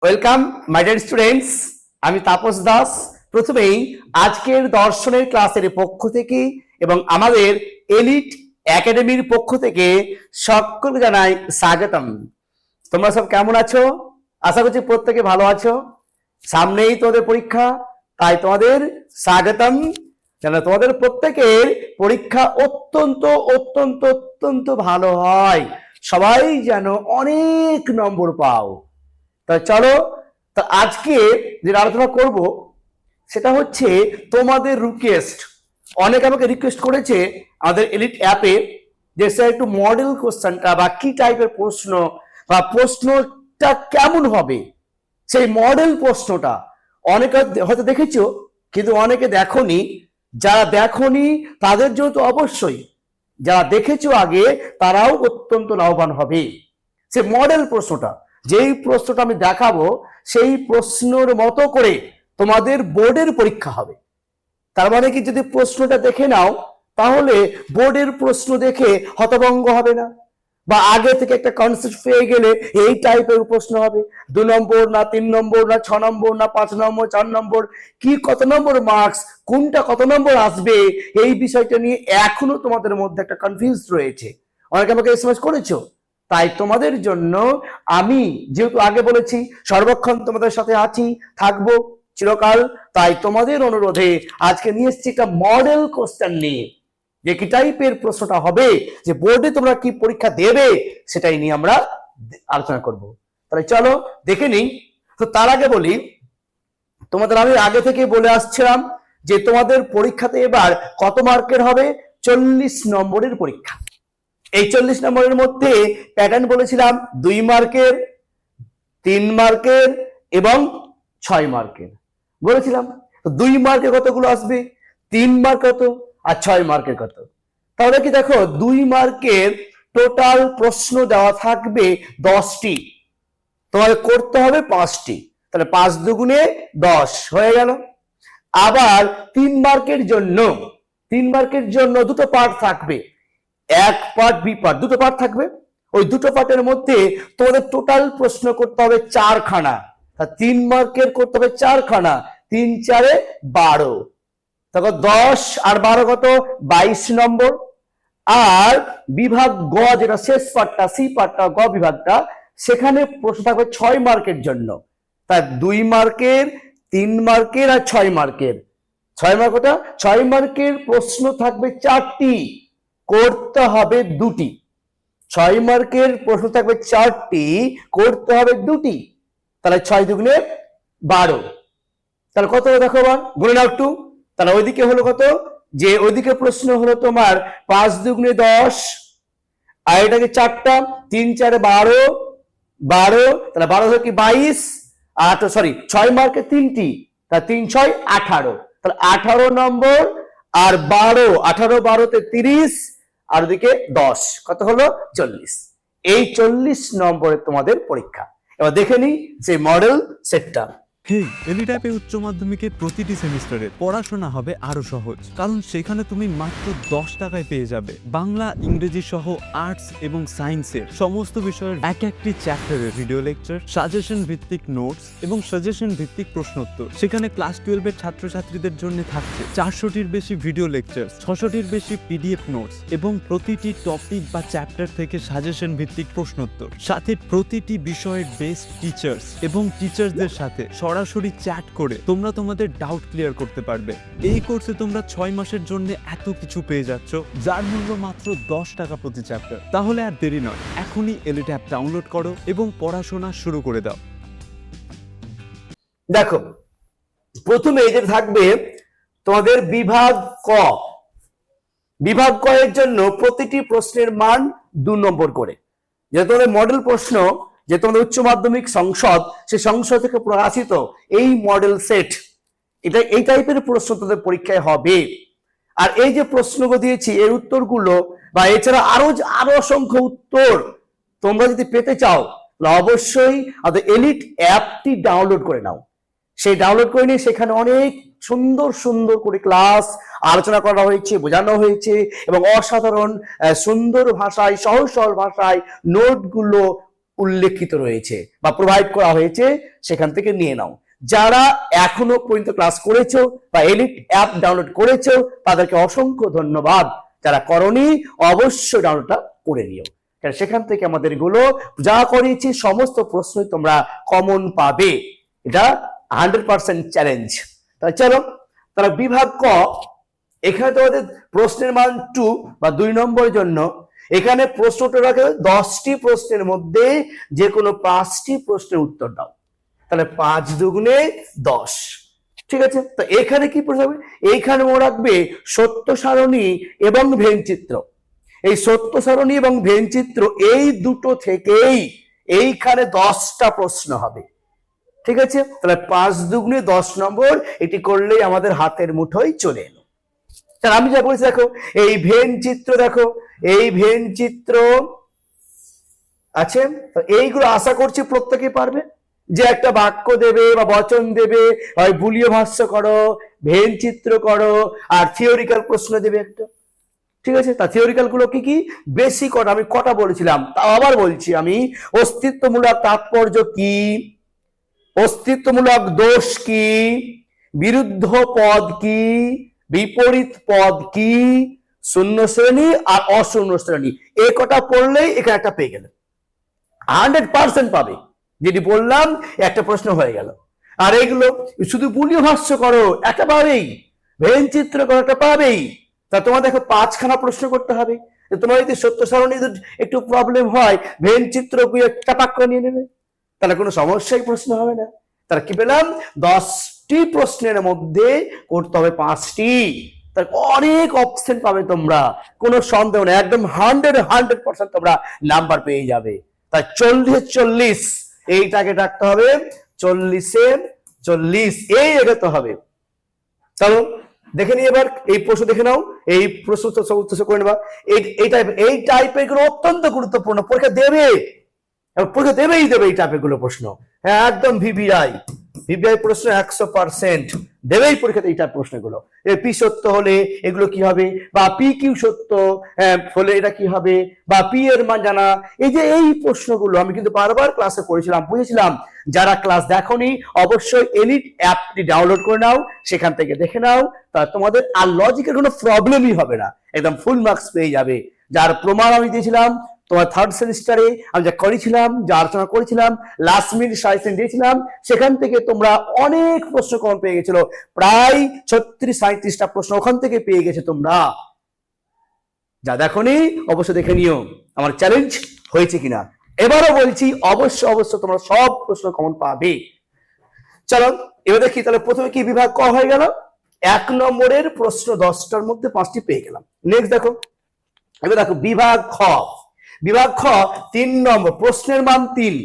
Welcome my dear students, আমি তাপস দাস। প্রথমেই আজকের দর্শনের ক্লাসের পক্ষ থেকে এবং আমাদের এলিট একাডেমির পক্ষ থেকে সকলকে জানাই স্বাগতম। তোমরা সব কেমন আছো? আশা করছি প্রত্যেকে ভালো আছো। সামনেই তোমাদের পরীক্ষা, তাই তোমাদের স্বাগতম। যেন তোমাদের প্রত্যেকের পরীক্ষা অত্যন্ত অত্যন্ত অত্যন্ত ভালো হয়, সবাই যেন অনেক নম্বর পাও। তা চলো, তা আজকে যে আলোচনা করব সেটা হচ্ছে তোমাদের রিকোয়েস্ট। অনেকে আমাকে রিকোয়েস্ট করেছে আমাদের এলিট অ্যাপে যে স্যার একটু মডেল কোশ্চেনটা বা কি টাইপের প্রশ্ন বা প্রশ্নটা কেমন হবে, সেই মডেল প্রশ্নটা অনেকে হয়তো দেখেছো কিন্তু অনেকে দেখোনি। যারা দেখোনি তাদের জন্য তো অবশ্যই, যারা দেখেছো আগে তারাও অত্যন্ত লাভবান হবে। সে মডেল প্রশ্নটা, যেই প্রশ্নটা আমি দেখাবো সেই প্রশ্নের মতো করে তোমাদের বোর্ডের পরীক্ষা হবে। তার মানে কি, যদি প্রশ্নটা দেখে নাও তাহলে বোর্ডের প্রশ্ন দেখে হতভম্ব হবে না, বা আগে থেকে একটা কনসেপ্ট পেয়ে গেলে এই টাইপের প্রশ্ন হবে। 2 নম্বর না 3 নম্বর না 6 নম্বর না 5 নম্বর 4 নম্বর, কি কত নম্বর মার্কস, কোনটা কত নম্বর আসবে, এই বিষয়টা নিয়ে এখনো তোমাদের মধ্যে একটা কনফিউজ রয়েছে। অনেকে আমাকে এসএমএস করেছো। তাই তোমাদের জন্য আমি যেহেতু আগে বলেছি সর্বক্ষণ তোমাদের সাথে আছি, থাকবো চিরকাল, তাই তোমাদের অনুরোধে আজকে নিয়ে এসেছি একটা মডেল কোশ্চেন নিয়ে, যে কি টাইপের প্রশ্নটা হবে, যে বোর্ডে তোমরা কি পরীক্ষা দেবে সেটাই নিয়ে আমরা আলোচনা করব। তাহলে চলো দেখে নিই। তো তার আগে বলি, তোমাদের আমি আগে থেকে বলে আসছিলাম যে তোমাদের পরীক্ষাতে এবার কত মার্কের হবে? 40 নম্বরের পরীক্ষা। এই 40 নম্বরের মধ্যে প্যাটার্ন বলেছিলাম 2 মার্কের, 3 মার্কের এবং 6 মার্কের বলেছিলাম। তো 2 মার্কে কতগুলো আসবে, 3 মার্ক কত আর 6 মার্কের কত? তাহলে কি দেখো, 2 মার্কের টোটাল প্রশ্ন দেওয়া থাকবে 10টি, তোমাকে করতে হবে 5টি, তাহলে 5 দুগুণে 10 হয়ে গেল। আবার 3 মার্কের জন্য দুটো পার্ট থাকবে, এক পার্ট বি পার্ট, দুটো পার্ট থাকবে। ওই দুটো পার্টের মধ্যে তোমাদের টোটাল প্রশ্ন করতে হবে 4খানা। 3 মার্কের করতে হবে 4খানা, 3 4 12, তখন 10 আর 12 কত? 22 নম্বর। আর বিভাগ গ, যেটা শেষ পার্টটা, সি পার্টটা, গ বিভাগটা, সেখানে প্রশ্ন থাকবে 6 মার্কের জন্য। তাই 2 মার্কের, 3 মার্কের আর 6 মার্কের। 6 মার্ক কত? 6 মার্কের প্রশ্ন থাকবে 4টি, করতে হবে 2টি। 6 মার্কের প্রশ্ন থাকবে 4টি, করতে হবে 2টি, তাহলে 6 দুগুণে 12। তাহলে কত দেখো, গুণে নাও একটু। তাহলে ওইদিকে হলো কত, যে ওইদিকে প্রশ্ন হলো তোমার 5 দুগুণে 10, আর এটাকে 4টা, 3 4 12, 12, তাহলে 12 হলো কি 22, আর সরি 6 মার্কে 3টি, তাহলে 3 6 18, তাহলে 18 নম্বর। আর 12, 18 12 তে 30, আর ওদিকে 10, কত হলো? 40। এই 40 নম্বরের তোমাদের পরীক্ষা। এবার দেখে নিই সেই মডেল সেটটা। হেই, এলিট অ্যাপে উচ্চ মাধ্যমিকের প্রতিটি সেমিস্টারে পড়াশোনা হবে আরো সহজ, কারণ সেখানে তুমি মাত্র 10 টাকায় পেয়ে যাবে বাংলা, ইংরেজি সহ আর্টস এবং সায়েন্সের সমস্ত বিষয়ের এক একটি চ্যাপ্টারের ভিডিও লেকচার, সাজেশন ভিত্তিক নোটস এবং সাজেশন ভিত্তিক প্রশ্নোত্তর। সেখানে ক্লাস 12-এর ছাত্রছাত্রীদের জন্য থাকছে 400টির বেশি ভিডিও লেকচার, 600টির বেশি পিডিএফ নোটস এবং প্রতিটি টপিক বা চ্যাপ্টার থেকে সাজেশন ভিত্তিক প্রশ্নোত্তর, সাথে প্রতিটি বিষয়ের বেস্ট টিচার্স এবং টিচারদের সাথে সরাসরি চ্যাট করে তোমরা তোমাদের ডাউট ক্লিয়ার করতে পারবে। এই কোর্সে তোমরা 6 মাসের জন্য এত কিছু পেয়ে যাচ্ছ, যার মূল্য মাত্র 10 টাকা প্রতি চ্যাপ্টার। তাহলে আর দেরি নয়, এখনই এলিট অ্যাপ ডাউনলোড করো এবং পড়াশোনা শুরু করে দাও। দেখো, প্রথমে এই যে থাকবে তোমাদের বিভাগ ক। বিভাগ ক এর জন্য প্রতিটি প্রশ্নের মান 2 নম্বর করে। যে তোমাদের মডেল প্রশ্ন, যে তোমাদের উচ্চ মাধ্যমিক সংসদ, সেই সংসদ থেকে প্রকাশিত এই মডেল সেট, এটা এই টাইপের প্রশ্ন তোমাদের পরীক্ষায় হবে। আর এই যে প্রশ্নগুলো দিয়েছি, এর উত্তরগুলো বা এছাড়া আরো অসংখ্য উত্তর তোমরা যদি পেতে চাও, অবশ্যই আমাদের এলিট অ্যাপটি ডাউনলোড করে নাও। সেই ডাউনলোড করে নিয়ে সেখানে অনেক সুন্দর সুন্দর করে ক্লাস আলোচনা করা হয়েছে, বোঝানো হয়েছে, এবং অসাধারণ সুন্দর ভাষায়, সহজ সরল ভাষায় নোটগুলো উল্লেখিত রয়েছে বা প্রোভাইড করা হয়েছে, সেখান থেকে নিয়ে নাও। যারা এখনো পর্যন্ত ক্লাস করেছো বা এলিট অ্যাপ ডাউনলোড করেছো তাদেরকে অসংখ্য ধন্যবাদ। যারা করনি অবশ্যই ডাউনলোডটা করে নিও, কারণ সেখান থেকে আমাদের গুলো যা করেছি সমস্ত প্রশ্নই তোমরা কমন পাবে, এটা 100% চ্যালেঞ্জ। তাহলে চলো, তাহলে বিভাগ ক, এখানে তোমাদের প্রশ্নের মান 2 বা 2 নম্বরের জন্য এখানে প্রশ্নটা রাখে 10টি প্রশ্নের মধ্যে যে কোনো 5টি প্রশ্নের উত্তর দাও। তাহলে 5 দুগুণে 10, ঠিক আছে। তো এখানে কি প্রশ্ন হবে, এইখানে মনে রাখবে সত্য সারণী এবং ভেনচিত্র। এই সত্য সারণী এবং ভেনচিত্র এই দুটো থেকেই এইখানে 10টা প্রশ্ন হবে, ঠিক আছে। তাহলে 5 দুগুণে 10 নম্বর, এটি করলেই আমাদের হাতের মুঠোয় চলে এলো। তাহলে আমি যা বলছি দেখো, এই ভেন চিত্র দেখো, এই ভেন চিত্র আছে, এইগুলো আশা করছি প্রত্যেকেই পারবে। যে একটা বাক্য দেবে বা বচন দেবে, হয় বুলিয় ভাষ্য করো, ভেন চিত্র করো, আর থিওরিক্যাল প্রশ্ন দেবে একটা, ঠিক আছে। তা থিওরিক্যাল গুলো কি কি, বেশি কটা, আমি কটা বলেছিলাম তা আবার বলছি আমি। অস্তিত্বমূলক তাৎপর্য কি, অস্তিত্বমূলক দোষ কি, বিরুদ্ধ পদ কি, বিপরীত পদ কি, শূন্য শ্রেণী আর অশূন্য শ্রেণী, এই কটা পড়লেই এখানে একটা পেয়ে গেলে 100% পাবে। যেটি বললাম একটা প্রশ্ন হয়ে গেল। আর এইগুলো শুধু বুলিয় ভাষ্য করো একটা পাবেই, ভেন চিত্র করো একটা পাবেই। তা তোমার দেখো 5খানা প্রশ্ন করতে হবে। তোমার যদি সত্য সারণী একটু প্রবলেম হয়, ভেন চিত্র একটা পাক করে নিয়ে নেবে, তাহলে কোনো সমস্যাই প্রশ্ন হবে না। তাহলে কি পেলাম, 10টি প্রশ্নের মধ্যে করতে হবে 5টি। তার অনেক অপশন পাবে তোমরা, কোনো সন্দেহ নেই, একদম 100% তোমরা নাম্বার পেয়ে যাবে। তাই 40-40 এইটাকে রাখতে হবে, 40-40 এই এগোতে হবে। চলো দেখে নি এবার এই প্রশ্ন দেখে নাও, এই প্রশ্ন উত্তর করে নেবা। এই টাইপের গুলো অত্যন্ত গুরুত্বপূর্ণ, পরীক্ষা দেবে, পরীক্ষা দেবেই দেবে এই টাইপের গুলো প্রশ্ন। হ্যাঁ একদম ভিভিআই প্রশ্ন 100% দেবেই পরীক্ষাতে এই টাইপ প্রশ্নগুলো। পি সত্য হলে এগুলো কি হবে, বা পি কিউ সত্য হলে এটা কি হবে, বা পি এর মান জানা, এই যে এই প্রশ্নগুলো আমি কিন্তু বারবার ক্লাসে করেছিলাম, বুঝেছিলাম। যারা ক্লাস দেখোনি অবশ্যই এলিট অ্যাপটি ডাউনলোড করে নাও, সেখান থেকে দেখে নাও, তা তোমাদের আর লজিকের কোনো প্রবলেমই হবে না, একদম ফুল মার্কস পেয়ে যাবে। যার প্রমাণ আমি দিয়েছিলাম তোমার 3rd সেমিস্টারে, আমি যা করেছিলাম, যা আলোচনা করেছিলাম, লাস্ট মিনিট সাজেশন দিয়েছিলাম, সেখান থেকে তোমরা অনেক প্রশ্ন কমন পেয়ে গেছিল, প্রায় 36-37টা প্রশ্ন ওখান থেকে পেয়ে গেছে তোমরা। যা দেখোনি অবশ্যই দেখে নিও আমার চ্যালেঞ্জ হয়েছে কিনা। এবারও বলছি অবশ্য তোমরা সব প্রশ্ন কমন পাবে। চলো এবার দেখি, তাহলে প্রথমে কি বিভাগ ক হয়ে গেল, 1 নম্বরের প্রশ্ন 10টার মধ্যে 5টি পেয়ে গেলাম। নেক্সট দেখো, এবার দেখো বিভাগ খ। বিভাগ খ 3 নম্বর, প্রশ্নের মান 3।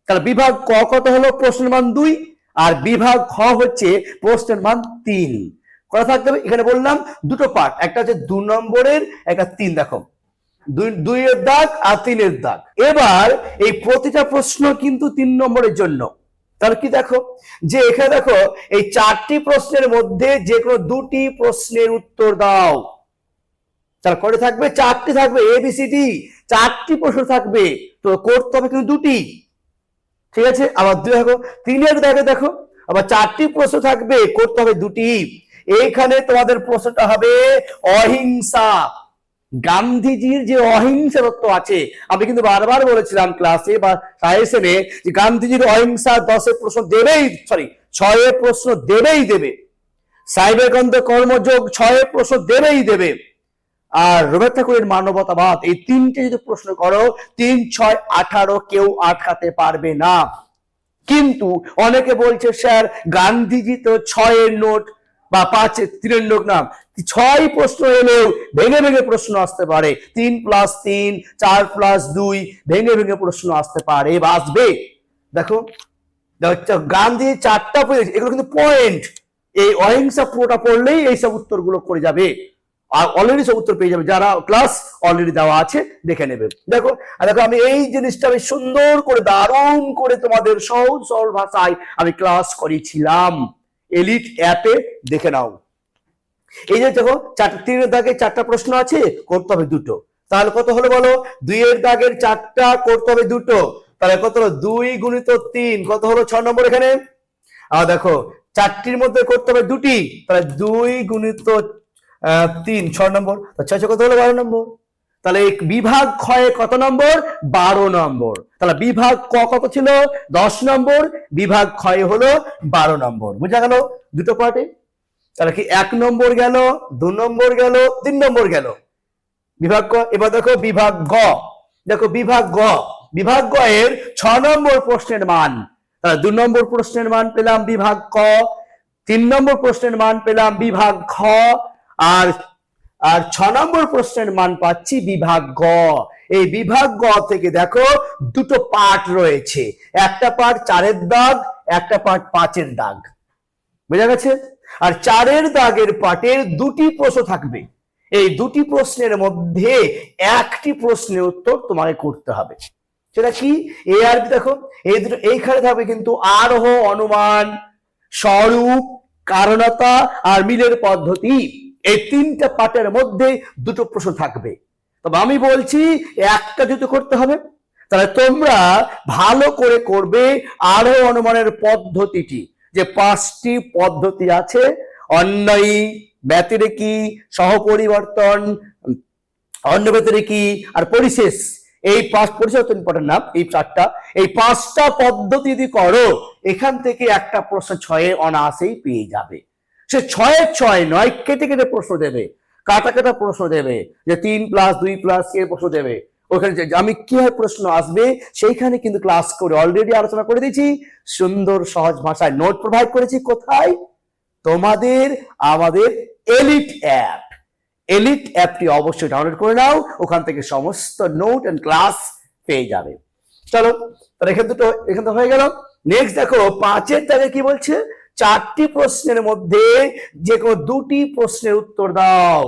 তাহলে বিভাগ ক কত হলো, প্রশ্নের মান 2, আর বিভাগ খ হচ্ছে প্রশ্নের মান 3। কথা থাকতে হবে, এখানে বললাম দুটো পার্ট, একটা হচ্ছে 2 নম্বরের, একটা 3। দেখো 2 এর দাগ আর 3 এর দাগ। এবার এই প্রতিটা প্রশ্ন কিন্তু 3 নম্বরের জন্য। তাহলে কি দেখো, যে এখানে দেখো এই 4টি প্রশ্নের মধ্যে যে কোনো 2টি প্রশ্নের উত্তর দাও। তাহলে করে থাকবে 4টি থাকবে, ABCD 4টি প্রশ্ন থাকবে, তো করতে হবে কিন্তু 2টি, ঠিক আছে। আবার দেখো 3 এর দাগে দেখো আবার 4টি প্রশ্ন থাকবে, করতে হবে 2টি। এইখানে তোমাদের প্রশ্নটা হবে অহিংসা। গান্ধীজির যে অহিংসা তত্ত্ব আছে, আমি কিন্তু বারবার বলেছিলাম ক্লাসে বা সাজেশনে, যে গান্ধীজির অহিংসা 10 প্রশ্ন দেবেই, 6 প্রশ্ন দেবেই দেবে। সাইবেকান্ত কর্মযোগ 6 প্রশ্ন দেবেই দেবে। আর রবীন্দ্রনাথ ঠাকুরের মানবতাবাদ, এই 3টে যদি প্রশ্ন করো 3, 6, 18 কেউ আটকাতে পারবে না। কিন্তু অনেকে বলছে স্যার গান্ধীজি তো 6 এর নোট বা 5 এর 3 এর নোট না, 6 প্রশ্ন এলেও ভেঙে ভেঙে প্রশ্ন আসতে পারে, 3+3, 4+2 ভেঙে ভেঙে প্রশ্ন আসতে পারে বা আসবে। দেখো গান্ধী 4টা পেয়েছে, এগুলো কিন্তু পয়েন্ট। এই অহিংসা পুরোটা পড়লেই এইসব উত্তরগুলো করে যাবে, আর অলরেডি সব উত্তর পেয়ে যাবে। যারা ক্লাস অলরেডি দেওয়া আছে দেখে নেবে। দেখো আমি এই জিনিসটা আমি সুন্দর করে দারুণ করে তোমাদের সহজ সরল ভাষায় আমি ক্লাস করেছিলাম, এলিট অ্যাপে দেখে নাও। এই যে দেখো 3 এর দাগে 4টা প্রশ্ন আছে, করতে হবে 2টো। তাহলে কত হলো বলো, 2 এর দাগের 4টা, করতে হবে 2টো। তাহলে কত হলো 2 গুণিত 3, কত হলো 6 নম্বর এখানে। আর দেখো 4টির মধ্যে করতে হবে 2টি, তাহলে 2 গুণিত 3 6 নম্বর, তো 6 কত হলো 12 নম্বর। তাহলে এই বিভাগ ক্ষয়ে কত নম্বর 12 নম্বর। তাহলে বিভাগ ক কত ছিল 10 নম্বর, বিভাগ ক্ষয় হলো 12 নম্বর। বুঝা গেল দুটো পার্টে। তাহলে কি 1 নম্বর গেল, 2 নম্বর গেল, 3 নম্বর গেল বিভাগ ক। এবার দেখো বিভাগ গ, দেখো বিভাগ গ, বিভাগ গ এর 6 নম্বর প্রশ্নের মান। তাহলে 2 নম্বর প্রশ্নের মান পেলাম বিভাগ ক, 3 নম্বর প্রশ্নের মান পেলাম বিভাগ খ, আর 6 নম্বর প্রশ্নের মান পাচ্ছি বিভাগ গ। এই বিভাগ গ থেকে দেখো দুটো পার্ট রয়েছে, একটা পার্ট 4-এর দাগ, একটা পার্ট 5-এর দাগ। বুঝা গেছে? আর 4-এর দাগের পার্টের 2টি প্রশ্ন থাকবে। এই 2টি প্রশ্নের মধ্যে একটি প্রশ্নের উত্তর তোমাকে করতে হবে। সেটা কি? এ আর বি। দেখো এই দুটো এইখানে থাকবে কিন্তু আরোহ অনুমান, স্বরূপ, কারণতা আর মিলের পদ্ধতি। এই 3টা পার্টের মধ্যে 2টো প্রশ্ন থাকবে। তবে আমি বলছি একটা যদি করতে হবে, তাহলে তোমরা ভালো করে করবে আরোহ অনুমানের পদ্ধতিটি। যে 5টি পদ্ধতি আছে, অন্যয়ী, ব্যতিরেকী, সহপরিবর্তন, অন্য ব্যতিরেকী আর পরিশেষ। এই 5 পরিশেষ ইম্পর্টেন্ট নাম, এই 4টা, এই 5টা পদ্ধতি যদি করো এখান থেকে একটা প্রশ্ন 6-এ অনায়াসেই পেয়ে যাবে। সে 6-এর 6 নয়, কেটে কেটে প্রশ্ন দেবে, কাটা কাটা প্রশ্ন দেবে, যে 3 + 2 + এর প্রশ্ন দেবে। ওখানে আমি কিভাবে প্রশ্ন আসবে সেইখানে কিন্তু ক্লাস করে অলরেডি আলোচনা করে দিয়েছি, সুন্দর সহজ ভাষায় নোট প্রোভাইড করেছি। কোথায়? তোমাদের আমাদের এলিট অ্যাপ। এলিট অ্যাপটি অবশ্যই ডাউনলোড করে নাও, ওখান থেকে সমস্ত নোট এন্ড ক্লাস পেয়ে যাবে। চলো তাহলে এখান তো হয়ে গেল। নেক্সট দেখো 5-এর দাগে কি বলছে, 4টি প্রশ্নের মধ্যে যে কোনো 2টি প্রশ্নের উত্তর দাও।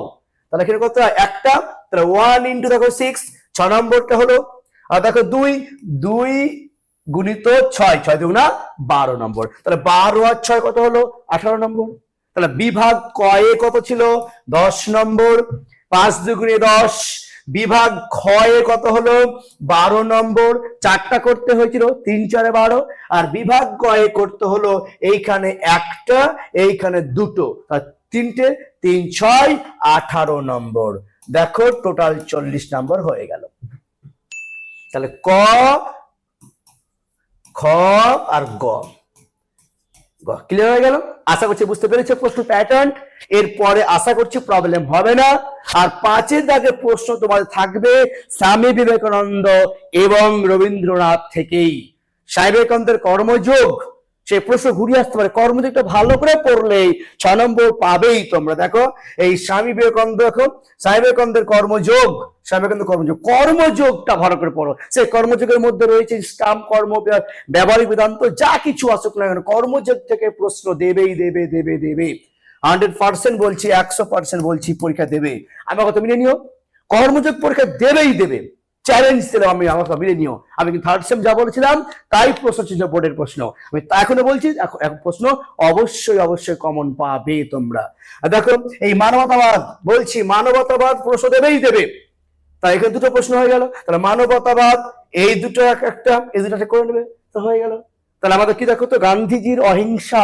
তাহলে এখানে কত একটা, তাহলে 1 × দেখো 6, 6 নম্বরটা হলো। আর দেখো 2 গুণিত 6, 6 দুগুণা 12 নম্বর। তাহলে 12 আর 6 কত হলো 18 নম্বর। তাহলে বিভাগ কয়ে কত ছিল 10 নম্বর, 5 দুগুণে 10। বিভাগ ক্ষয়ে কত হলো 12 নম্বর, 4টা করতে হয়েছিল, 3 × 4 = 12। আর বিভাগ গয়ে করতে হলো এইখানে একটা, এইখানে দুটো, 3টে, 3 × 6 = 18 নম্বর। দেখো টোটাল 40 নম্বর হয়ে গেল। তাহলে ক, খ আর গ ক্লিয়ার হয়ে গেল। আশা করছি বুঝতে পেরেছো প্রশ্ন প্যাটার্ন। এরপরে আশা করছি প্রবলেম হবে না। আর 5-এর দাগে প্রশ্ন তোমাদের থাকবে স্বামী বিবেকানন্দ এবং রবীন্দ্রনাথ থেকেই। স্বামী বিবেকানন্দের কর্মযোগ, সেই প্রশ্ন ঘুরিয়ে আসতে পারে। কর্মযোগটা ভালো করে পড়লেই 6 নম্বর পাবেই তোমরা। দেখো এই স্বামী বিবেকানন্দ, দেখো স্বামী বিবেকানন্দের কর্মযোগ, স্বামী বিবেকানন্দ কর্মযোগটা ভালো করে পড়ো। সেই কর্মযোগের মধ্যে রয়েছে স্টাম্প কর্ম, ব্যবহারিক বেদান্ত, যা কিছু আসুক না কেন কর্মযোগ থেকে প্রশ্ন দেবেই দেবে দেবে দেবে। 100% বলছি, 100% বলছি পরীক্ষা দেবে। আমার কথা মিলে নিও, কর্মযোগ পরীক্ষা দেবেই দেবে। চ্যালেঞ্জ দিলাম আমি, আমার কথা মিলে নিও। আমি কিন্তু 3rd সেম যা বলেছিলাম তাই প্রশ্ন ছিল বোর্ডের প্রশ্ন। আমি এখনো বলছি এখন প্রশ্ন অবশ্যই অবশ্যই কমন পাবে তোমরা। দেখো এই মানবতাবাদ, বলছি মানবতাবাদ প্রশ্ন দেবেই দেবে। তাই এখানে 2টো প্রশ্ন হয়ে গেল। তাহলে মানবতাবাদ, এই দুটো একটা, এই দুটো করে নেবে তো হয়ে গেল। তাহলে আমাদের কি দেখো তো, গান্ধীজির অহিংসা,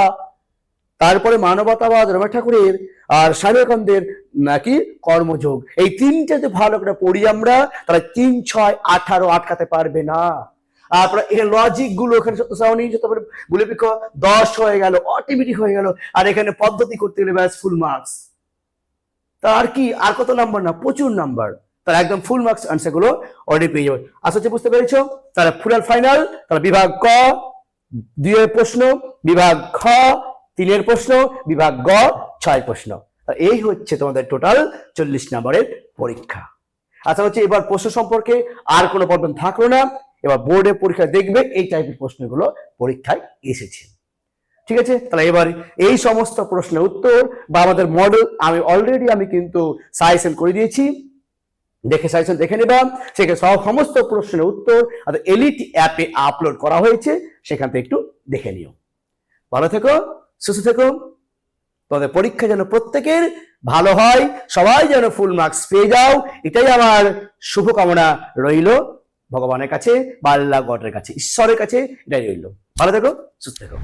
তারপরে মানবতাবাদ রবীন্দ্রনাথ ঠাকুরের, আর স্বামী বিবেকানন্দের নাকি কর্মযোগ। এই 3টে যদি ভালো করে পড়ি আমরা, তাহলে 3 × 6 = 18 আটকাতে পারবে না। তারপরে এখানে লজিক গুলো, এখানে বলে 10 হয়ে গেল, অটোমেটিক হয়ে গেল। আর এখানে পদ্ধতি করতে গেলে ব্যাস ফুল মার্কস। তার কি আর কত নাম্বার না, প্রচুর নাম্বার। তাহলে একদম ফুল মার্কস আনসার গুলো অলরেডি পেয়ে যাবে। আশা হচ্ছে বুঝতে পেরেছো। তাহলে ফুল আর ফাইনাল। তাহলে বিভাগ ক 2-এর প্রশ্ন, বিভাগ খ 3-এর প্রশ্ন, বিভাগ গ 6 প্রশ্ন। এই হচ্ছে তোমাদের টোটাল 40 নম্বরের পরীক্ষা। আশা হচ্ছে এবার প্রশ্ন সম্পর্কে আর কোনো প্রবলেম থাকলো না। এবার বোর্ডে পরীক্ষা দেখবে এই টাইপের প্রশ্নগুলো পরীক্ষায় এসেছে। ঠিক আছে? তাহলে এবার এই সমস্ত প্রশ্নের উত্তর বা আমাদের মডেল আমি কিন্তু সাজেশন করে দিয়েছি, দেখে সাজেশন দেখে নেবা। সেখানে সমস্ত প্রশ্নের উত্তর এলিট অ্যাপে আপলোড করা হয়েছে, সেখান থেকে একটু দেখে নিও। ভালো থেকো, সুস্থ থেকো। তোমাদের পরীক্ষা যেন প্রত্যেকের ভালো হয়, সবাই যেন ফুল মার্কস পেয়ে যাও, এটাই আমার শুভকামনা রইল। ভগবানের কাছে বা আল্লাহ গডের কাছে, ঈশ্বরের কাছে এটাই রইল। ভালো থেকো, সুস্থ থেকো।